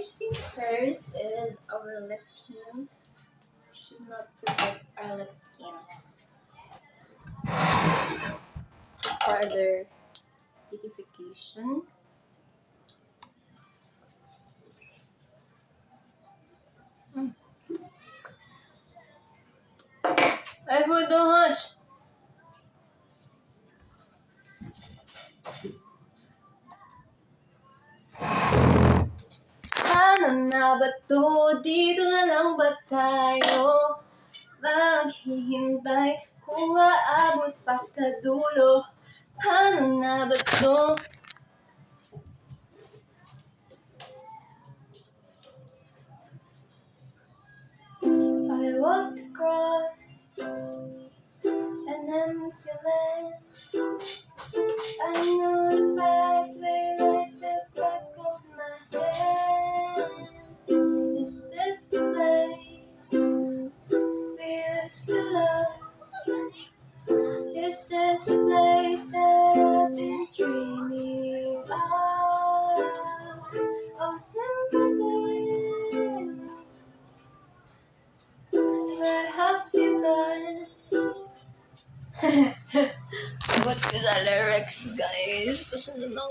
first thing first is our lip tint. Should not forget our lip tint. Further beautification. I food too much. Paano na ba to? Dito na lang ba tayo maghihintay kung aabot pa sa dulo? Paano na ba to? I walked across an empty land. I know the pathway like the back of my hand. Is this the place we used to love? Is this the place that I've been dreaming of? Oh, sympathy, where have you gone? What is the lyrics, guys? Pasunod na